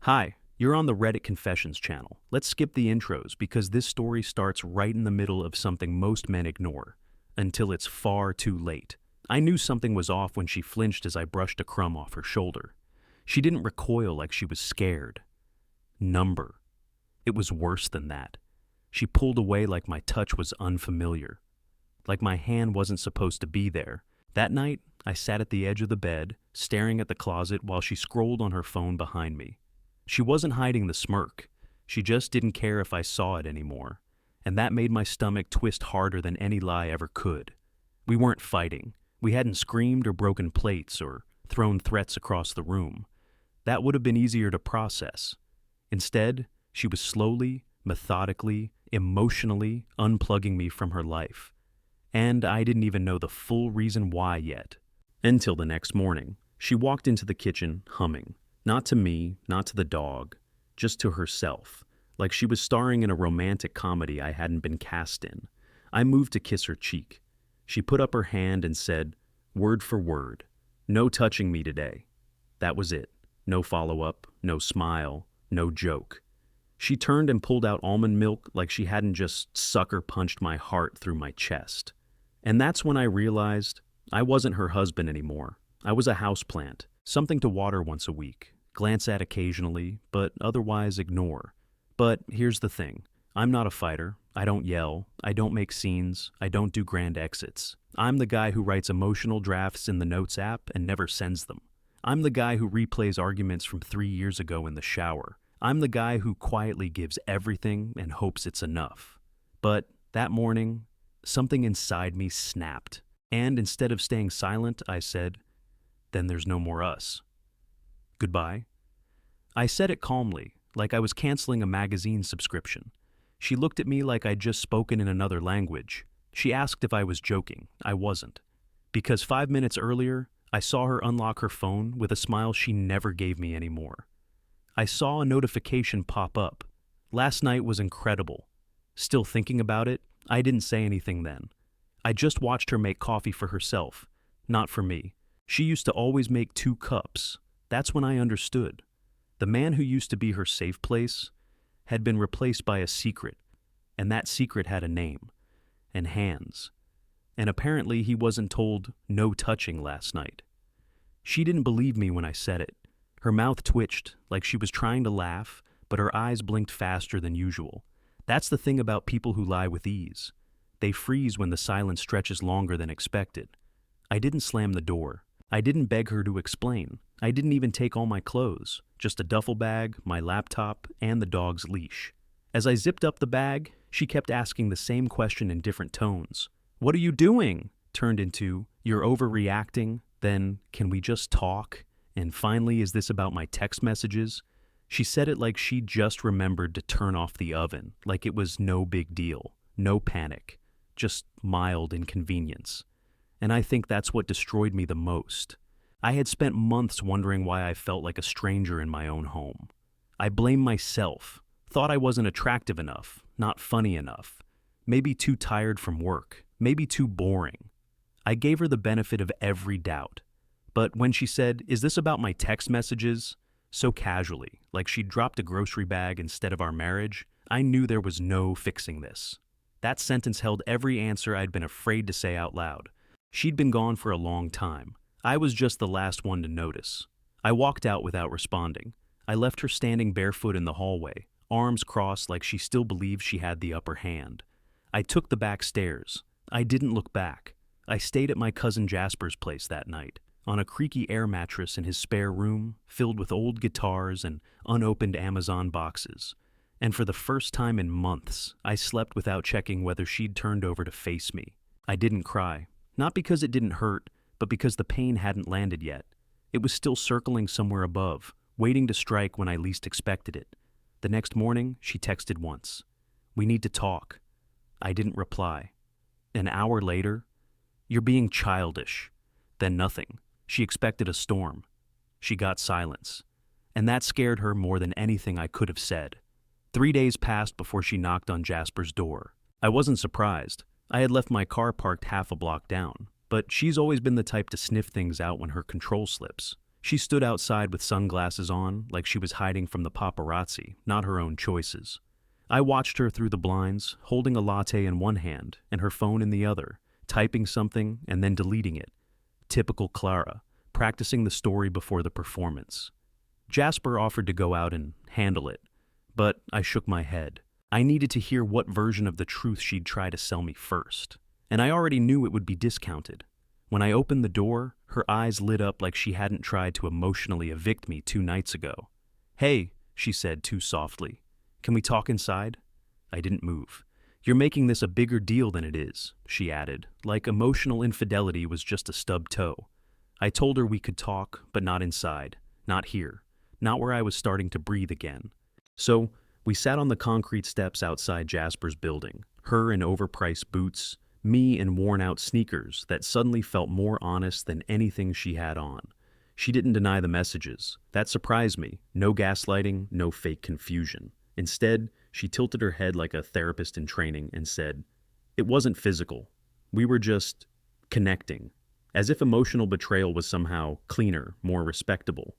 Hi, you're on the Reddit Confessions channel. Let's skip the intros because this story starts right in the middle of something most men ignore, until it's far too late. I knew something was off when she flinched as I brushed a crumb off her shoulder. She didn't recoil like she was scared. Number. It was worse than that. She pulled away like my touch was unfamiliar, like my hand wasn't supposed to be there. That night, I sat at the edge of the bed, staring at the closet while she scrolled on her phone behind me. She wasn't hiding the smirk. She just didn't care if I saw it anymore. And that made my stomach twist harder than any lie ever could. We weren't fighting. We hadn't screamed or broken plates or thrown threats across the room. That would have been easier to process. Instead, she was slowly, methodically, emotionally unplugging me from her life. And I didn't even know the full reason why yet. Until the next morning, she walked into the kitchen, humming. Not to me, not to the dog, just to herself, like she was starring in a romantic comedy I hadn't been cast in. I moved to kiss her cheek. She put up her hand and said, word for word, "No touching me today." That was it. No follow-up, no smile, no joke. She turned and pulled out almond milk like she hadn't just sucker punched my heart through my chest. And that's when I realized I wasn't her husband anymore. I was a houseplant, something to water once a week, glance at occasionally, but otherwise ignore. But here's the thing. I'm not a fighter. I don't yell. I don't make scenes. I don't do grand exits. I'm the guy who writes emotional drafts in the Notes app and never sends them. I'm the guy who replays arguments from 3 years ago in the shower. I'm the guy who quietly gives everything and hopes it's enough. But that morning, something inside me snapped. And instead of staying silent, I said, "Then there's no more us. Goodbye." I said it calmly, like I was canceling a magazine subscription. She looked at me like I'd just spoken in another language. She asked if I was joking. I wasn't. Because 5 minutes earlier, I saw her unlock her phone with a smile she never gave me anymore. I saw a notification pop up. Last night was incredible. Still thinking about it, I didn't say anything then. I just watched her make coffee for herself, not for me. She used to always make 2 cups. That's when I understood. The man who used to be her safe place had been replaced by a secret, and that secret had a name and hands. And apparently he wasn't told no touching last night. She didn't believe me when I said it. Her mouth twitched like she was trying to laugh, but her eyes blinked faster than usual. That's the thing about people who lie with ease. They freeze when the silence stretches longer than expected. I didn't slam the door. I didn't beg her to explain. I didn't even take all my clothes, just a duffel bag, my laptop, and the dog's leash. As I zipped up the bag, she kept asking the same question in different tones. "What are you doing?" turned into, "You're overreacting," then, "Can we just talk?" And finally, "Is this about my text messages?" She said it like she just remembered to turn off the oven, like it was no big deal, no panic, just mild inconvenience. And I think that's what destroyed me the most. I had spent months wondering why I felt like a stranger in my own home. I blamed myself, thought I wasn't attractive enough, not funny enough, maybe too tired from work, maybe too boring. I gave her the benefit of every doubt. But when she said, "Is this about my text messages?" so casually, like she'd dropped a grocery bag instead of our marriage, I knew there was no fixing this. That sentence held every answer I'd been afraid to say out loud. She'd been gone for a long time. I was just the last one to notice. I walked out without responding. I left her standing barefoot in the hallway, arms crossed like she still believed she had the upper hand. I took the back stairs. I didn't look back. I stayed at my cousin Jasper's place that night, on a creaky air mattress in his spare room, filled with old guitars and unopened Amazon boxes. And for the first time in months, I slept without checking whether she'd turned over to face me. I didn't cry. Not because it didn't hurt, but because the pain hadn't landed yet. It was still circling somewhere above, waiting to strike when I least expected it. The next morning, she texted once. "We need to talk." I didn't reply. An hour later, "You're being childish." Then nothing. She expected a storm. She got silence. And that scared her more than anything I could have said. 3 days passed before she knocked on Jasper's door. I wasn't surprised. I had left my car parked half a block down, but she's always been the type to sniff things out when her control slips. She stood outside with sunglasses on, like she was hiding from the paparazzi, not her own choices. I watched her through the blinds, holding a latte in one hand and her phone in the other, typing something and then deleting it. Typical Clara, practicing the story before the performance. Jasper offered to go out and handle it, but I shook my head. I needed to hear what version of the truth she'd try to sell me first, and I already knew it would be discounted. When I opened the door, her eyes lit up like she hadn't tried to emotionally evict me 2 nights ago. "Hey," she said too softly. "Can we talk inside?" I didn't move. "You're making this a bigger deal than it is," she added, like emotional infidelity was just a stub toe. I told her we could talk, but not inside, not here, not where I was starting to breathe again. So, we sat on the concrete steps outside Jasper's building, her in overpriced boots, me in worn-out sneakers that suddenly felt more honest than anything she had on. She didn't deny the messages. That surprised me. No gaslighting, no fake confusion. Instead, she tilted her head like a therapist in training and said, "It wasn't physical. We were just connecting," as if emotional betrayal was somehow cleaner, more respectable.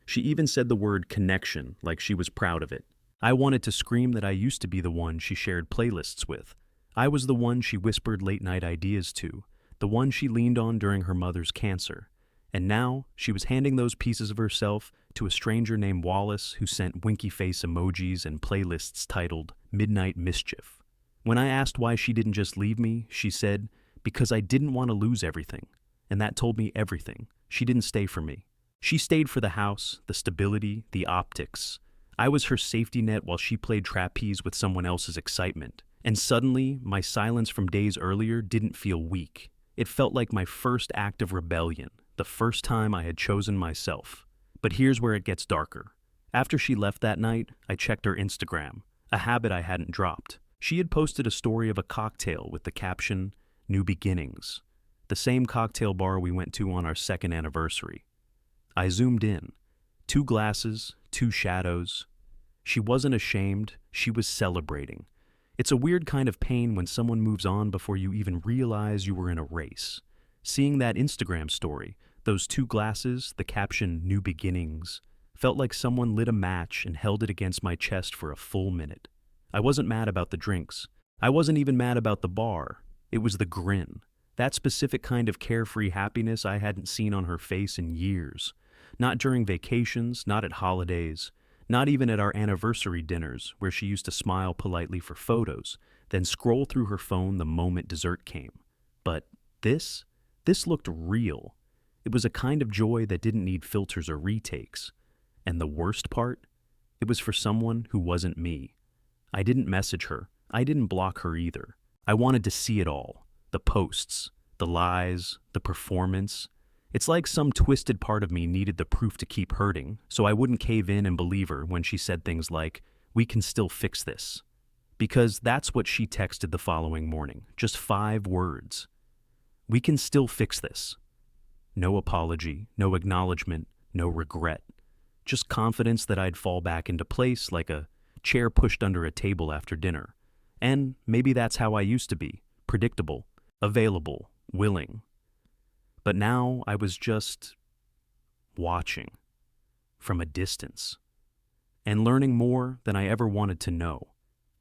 She even said the word connection like she was proud of it. I wanted to scream that I used to be the one she shared playlists with. I was the one she whispered late-night ideas to, the one she leaned on during her mother's cancer. And now, she was handing those pieces of herself to a stranger named Wallace who sent winky face emojis and playlists titled Midnight Mischief. When I asked why she didn't just leave me, she said, "Because I didn't want to lose everything." And that told me everything. She didn't stay for me. She stayed for the house, the stability, the optics. I was her safety net while she played trapeze with someone else's excitement. And suddenly, my silence from days earlier didn't feel weak. It felt like my first act of rebellion, the first time I had chosen myself. But here's where it gets darker. After she left that night, I checked her Instagram, a habit I hadn't dropped. She had posted a story of a cocktail with the caption, "New Beginnings," the same cocktail bar we went to on our 2nd anniversary. I zoomed in. 2 glasses, 2 shadows. She wasn't ashamed, she was celebrating. It's a weird kind of pain when someone moves on before you even realize you were in a race. Seeing that Instagram story, those 2 glasses, the caption "New Beginnings," felt like someone lit a match and held it against my chest for a full minute. I wasn't mad about the drinks. I wasn't even mad about the bar. It was the grin. That specific kind of carefree happiness I hadn't seen on her face in years. Not during vacations, not at holidays. Not even at our anniversary dinners, where she used to smile politely for photos, then scroll through her phone the moment dessert came. But this looked real. It was a kind of joy that didn't need filters or retakes. And the worst part? It was for someone who wasn't me. I didn't message her. I didn't block her either. I wanted to see it all. The posts, the lies, the performance. It's like some twisted part of me needed the proof to keep hurting, so I wouldn't cave in and believe her when she said things like, "We can still fix this." Because that's what she texted the following morning, just 5 words. "We can still fix this." No apology, no acknowledgement, no regret. Just confidence that I'd fall back into place like a chair pushed under a table after dinner. And maybe that's how I used to be, predictable, available, willing. But now I was just watching from a distance and learning more than I ever wanted to know.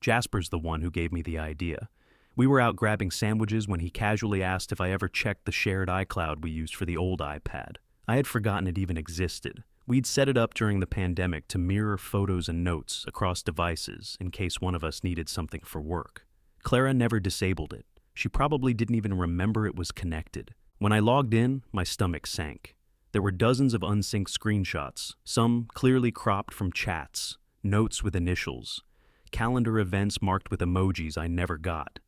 Jasper's the one who gave me the idea. We were out grabbing sandwiches when he casually asked if I ever checked the shared iCloud we used for the old iPad. I had forgotten it even existed. We'd set it up during the pandemic to mirror photos and notes across devices in case one of us needed something for work. Clara never disabled it. She probably didn't even remember it was connected. When I logged in, my stomach sank. There were dozens of unsynced screenshots, some clearly cropped from chats, notes with initials, calendar events marked with emojis I never got.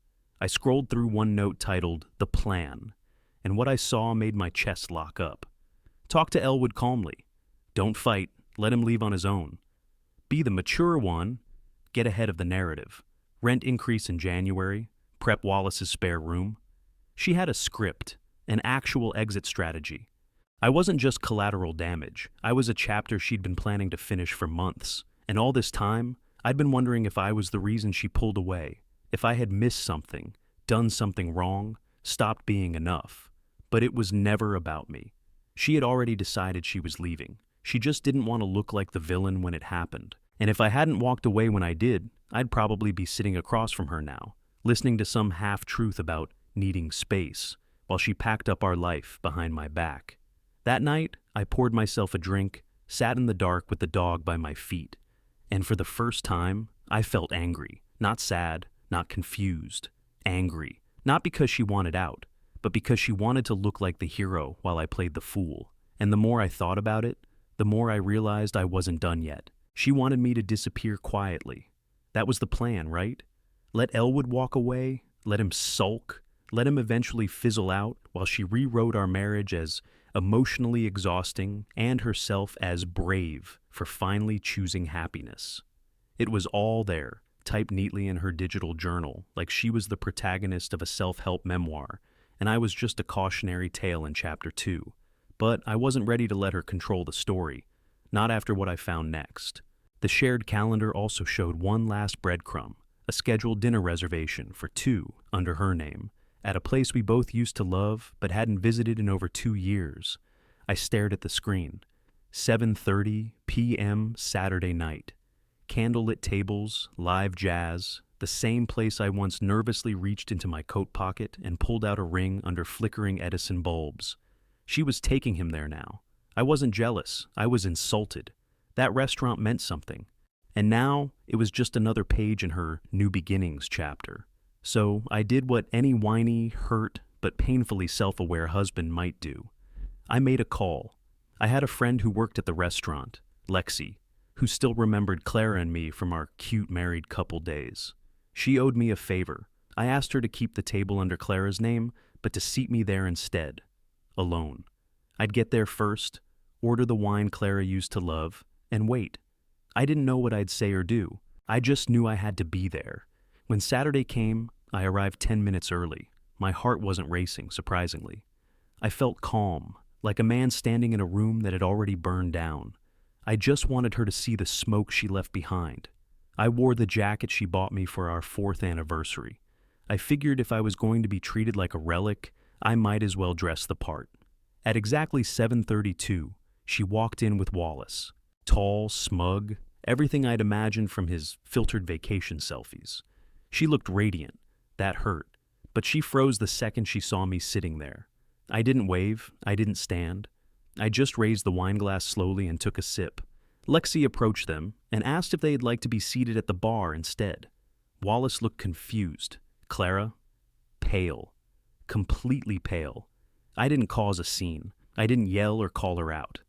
I scrolled through one note titled, "The Plan," and what I saw made my chest lock up. Talk to Elwood calmly. Don't fight, let him leave on his own. Be the mature one, get ahead of the narrative. Rent increase in January, prep Wallace's spare room. She had a script. An actual exit strategy. I wasn't just collateral damage. I was a chapter she'd been planning to finish for months. And all this time, I'd been wondering if I was the reason she pulled away, if I had missed something, done something wrong, stopped being enough. But it was never about me. She had already decided she was leaving. She just didn't want to look like the villain when it happened. And if I hadn't walked away when I did, I'd probably be sitting across from her now, listening to some half-truth about needing space, while she packed up our life behind my back. That night, I poured myself a drink, sat in the dark with the dog by my feet, and for the first time, I felt angry. Not sad, not confused. Angry. Not because she wanted out, but because she wanted to look like the hero while I played the fool. And the more I thought about it, the more I realized I wasn't done yet. She wanted me to disappear quietly. That was the plan, right? Let Elwood walk away, let him sulk, let him eventually fizzle out while she rewrote our marriage as emotionally exhausting and herself as brave for finally choosing happiness. It was all there, typed neatly in her digital journal, like she was the protagonist of a self-help memoir, and I was just a cautionary tale in chapter 2. But I wasn't ready to let her control the story, not after what I found next. The shared calendar also showed one last breadcrumb, a scheduled dinner reservation for 2 under her name, at a place we both used to love but hadn't visited in over 2 years. I stared at the screen. 7:30 p.m. Saturday night. Candlelit tables, live jazz, the same place I once nervously reached into my coat pocket and pulled out a ring under flickering Edison bulbs. She was taking him there now. I wasn't jealous. I was insulted. That restaurant meant something. And now it was just another page in her New Beginnings chapter. So I did what any whiny, hurt, but painfully self-aware husband might do. I made a call. I had a friend who worked at the restaurant, Lexi, who still remembered Clara and me from our cute married couple days. She owed me a favor. I asked her to keep the table under Clara's name, but to seat me there instead. Alone. I'd get there first, order the wine Clara used to love, and wait. I didn't know what I'd say or do. I just knew I had to be there. When Saturday came, I arrived 10 minutes early. My heart wasn't racing, surprisingly. I felt calm, like a man standing in a room that had already burned down. I just wanted her to see the smoke she left behind. I wore the jacket she bought me for our 4th anniversary. I figured if I was going to be treated like a relic, I might as well dress the part. At exactly 7:32, she walked in with Wallace. Tall, smug, everything I'd imagined from his filtered vacation selfies. She looked radiant. That hurt. But she froze the second she saw me sitting there. I didn't wave. I didn't stand. I just raised the wine glass slowly and took a sip. Lexi approached them and asked if they'd like to be seated at the bar instead. Wallace looked confused. Clara? Pale. Completely pale. I didn't cause a scene. I didn't yell or call her out.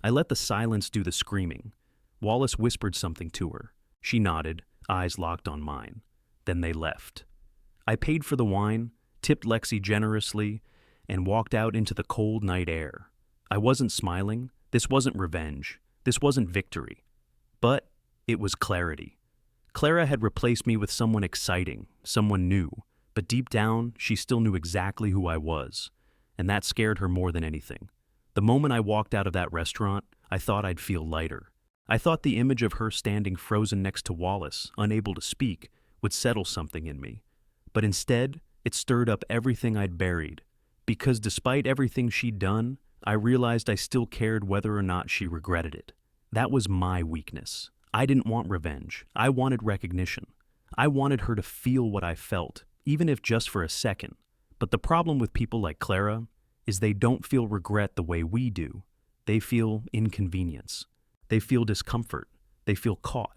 I let the silence do the screaming. Wallace whispered something to her. She nodded, eyes locked on mine. Then they left. I paid for the wine, tipped Lexi generously, and walked out into the cold night air. I wasn't smiling. This wasn't revenge. This wasn't victory. But it was clarity. Clara had replaced me with someone exciting, someone new, but deep down, she still knew exactly who I was, and that scared her more than anything. The moment I walked out of that restaurant, I thought I'd feel lighter. I thought the image of her standing frozen next to Wallace, unable to speak, would settle something in me. But instead, it stirred up everything I'd buried, because despite everything she'd done, I realized I still cared whether or not she regretted it. That was my weakness. I didn't want revenge. I wanted recognition. I wanted her to feel what I felt, even if just for a second. But the problem with people like Clara is they don't feel regret the way we do. They feel inconvenience. They feel discomfort. They feel caught.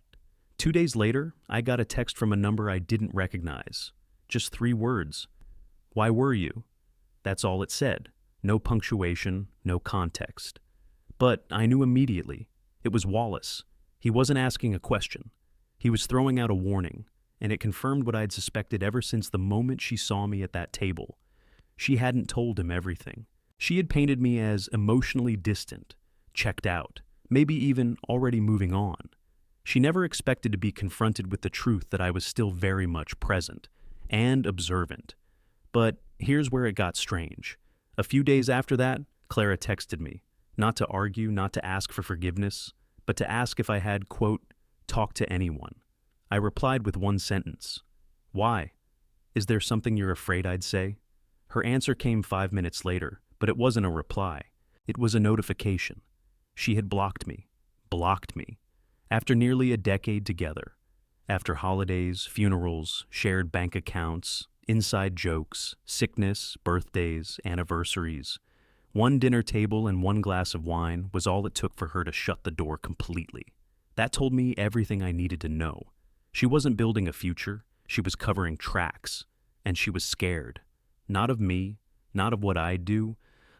2 days later, I got a text from a number I didn't recognize. Just 3 words. Why were you? That's all it said. No punctuation, no context. But I knew immediately. It was Wallace. He wasn't asking a question. He was throwing out a warning, and it confirmed what I'd suspected ever since the moment she saw me at that table. She hadn't told him everything. She had painted me as emotionally distant, checked out, maybe even already moving on. She never expected to be confronted with the truth that I was still very much present and observant. But here's where it got strange. A few days after that, Clara texted me, not to argue, not to ask for forgiveness, but to ask if I had, quote, talked to anyone. I replied with one sentence. Why? Is there something you're afraid I'd say? Her answer came 5 minutes later, but it wasn't a reply. It was a notification. She had blocked me. Blocked me. After nearly a decade together. After holidays, funerals, shared bank accounts, inside jokes, sickness, birthdays, anniversaries. One dinner table and one glass of wine was all it took for her to shut the door completely. That told me everything I needed to know. She wasn't building a future, she was covering tracks. And she was scared. Not of me, not of what I'd do,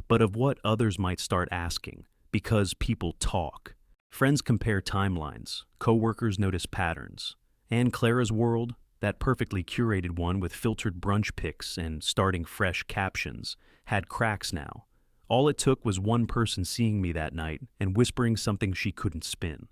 but of what others might start asking, because people talk. Friends compare timelines, coworkers notice patterns. And Clara's world, that perfectly curated one with filtered brunch pics and starting fresh captions, had cracks now. All it took was one person seeing me that night and whispering something she couldn't spin.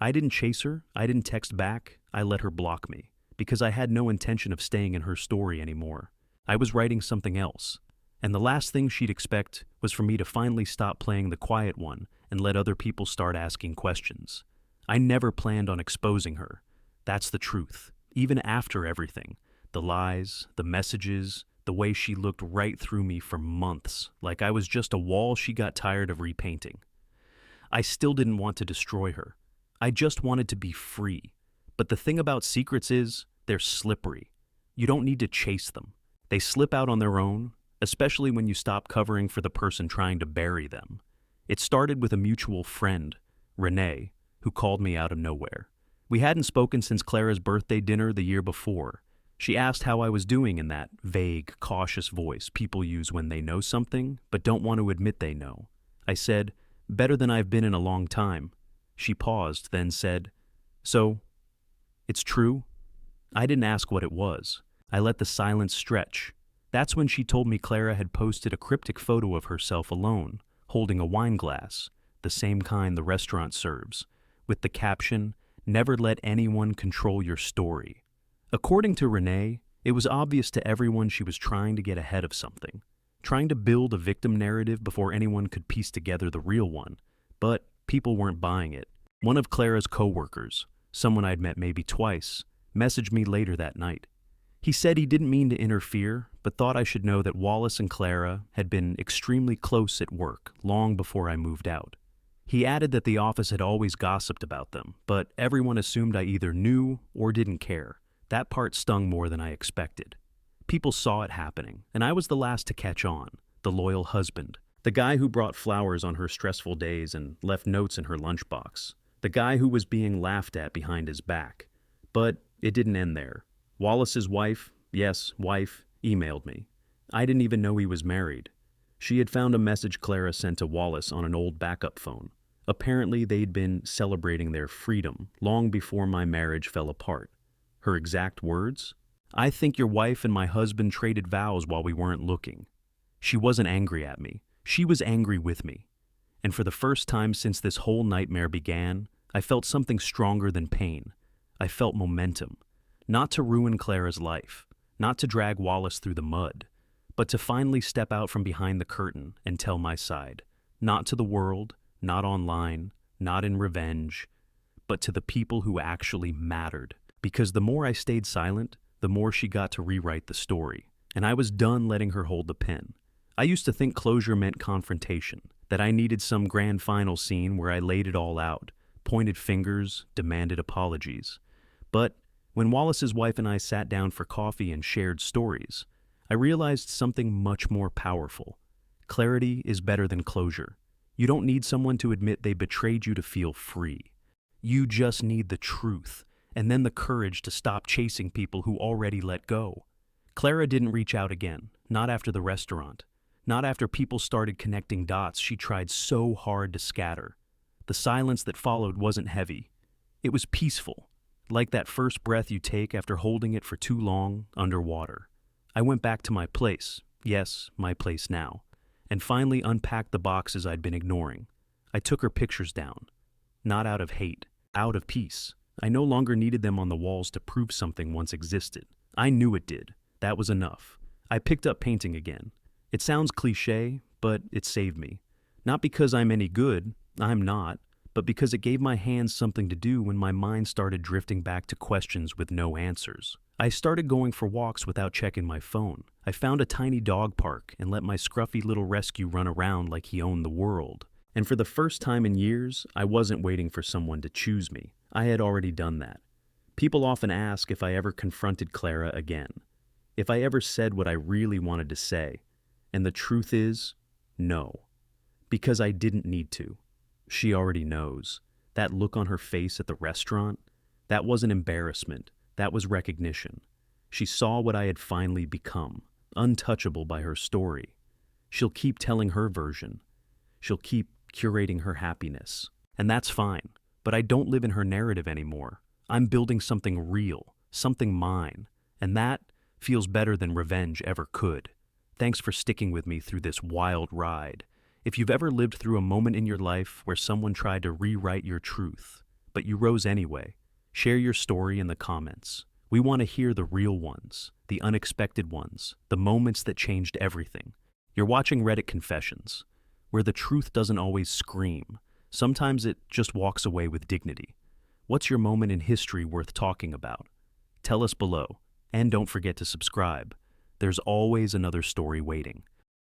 I didn't chase her, I didn't text back, I let her block me, because I had no intention of staying in her story anymore. I was writing something else, and the last thing she'd expect was for me to finally stop playing the quiet one and let other people start asking questions. I never planned on exposing her. That's the truth. Even after everything, the lies, the messages, the way she looked right through me for months, like I was just a wall she got tired of repainting. I still didn't want to destroy her. I just wanted to be free. But the thing about secrets is, they're slippery. You don't need to chase them. They slip out on their own, especially when you stop covering for the person trying to bury them. It started with a mutual friend, Renee, who called me out of nowhere. We hadn't spoken since Clara's birthday dinner the year before. She asked how I was doing in that vague, cautious voice people use when they know something but don't want to admit they know. I said, "Better than I've been in a long time." She paused, then said, "So, it's true?" I didn't ask what it was. I let the silence stretch. That's when she told me Clara had posted a cryptic photo of herself alone, holding a wine glass, the same kind the restaurant serves, with the caption, "Never let anyone control your story." According to Renee, it was obvious to everyone she was trying to get ahead of something, trying to build a victim narrative before anyone could piece together the real one. But people weren't buying it. One of Clara's coworkers, someone I'd met maybe twice, messaged me later that night. He said he didn't mean to interfere, but thought I should know that Wallace and Clara had been extremely close at work long before I moved out. He added that the office had always gossiped about them, but everyone assumed I either knew or didn't care. That part stung more than I expected. People saw it happening, and I was the last to catch on, the loyal husband, the guy who brought flowers on her stressful days and left notes in her lunchbox, the guy who was being laughed at behind his back. But it didn't end there. Wallace's wife, yes, wife, emailed me. I didn't even know he was married. She had found a message Clara sent to Wallace on an old backup phone. Apparently, they'd been celebrating their freedom long before my marriage fell apart. Her exact words? "I think your wife and my husband traded vows while we weren't looking." She wasn't angry at me. She was angry with me. And for the first time since this whole nightmare began, I felt something stronger than pain. I felt momentum. Not to ruin Clara's life, not to drag Wallace through the mud, but to finally step out from behind the curtain and tell my side. Not to the world, not online, not in revenge, but to the people who actually mattered. Because the more I stayed silent, the more she got to rewrite the story. And I was done letting her hold the pen. I used to think closure meant confrontation, that I needed some grand final scene where I laid it all out, pointed fingers, demanded apologies. But when Wallace's wife and I sat down for coffee and shared stories, I realized something much more powerful. Clarity is better than closure. You don't need someone to admit they betrayed you to feel free. You just need the truth, and then the courage to stop chasing people who already let go. Clara didn't reach out again, not after the restaurant, not after people started connecting dots she tried so hard to scatter. The silence that followed wasn't heavy. It was peaceful, like that first breath you take after holding it for too long underwater. I went back to my place, yes, my place now, and finally unpacked the boxes I'd been ignoring. I took her pictures down, not out of hate, out of peace. I no longer needed them on the walls to prove something once existed. I knew it did. That was enough. I picked up painting again. It sounds cliché, but it saved me. Not because I'm any good, I'm not, but because it gave my hands something to do when my mind started drifting back to questions with no answers. I started going for walks without checking my phone. I found a tiny dog park and let my scruffy little rescue run around like he owned the world. And for the first time in years, I wasn't waiting for someone to choose me. I had already done that. People often ask if I ever confronted Clara again, if I ever said what I really wanted to say. And the truth is, no. Because I didn't need to. She already knows. That look on her face at the restaurant, that wasn't embarrassment. That was recognition. She saw what I had finally become, untouchable by her story. She'll keep telling her version. She'll keep curating her happiness. And that's fine, but I don't live in her narrative anymore. I'm building something real, something mine, and that feels better than revenge ever could. Thanks for sticking with me through this wild ride. If you've ever lived through a moment in your life where someone tried to rewrite your truth, but you rose anyway, share your story in the comments. We want to hear the real ones, the unexpected ones, the moments that changed everything. You're watching Reddit Confessions, where the truth doesn't always scream. Sometimes it just walks away with dignity. What's your moment in history worth talking about? Tell us below, and don't forget to subscribe. There's always another story waiting.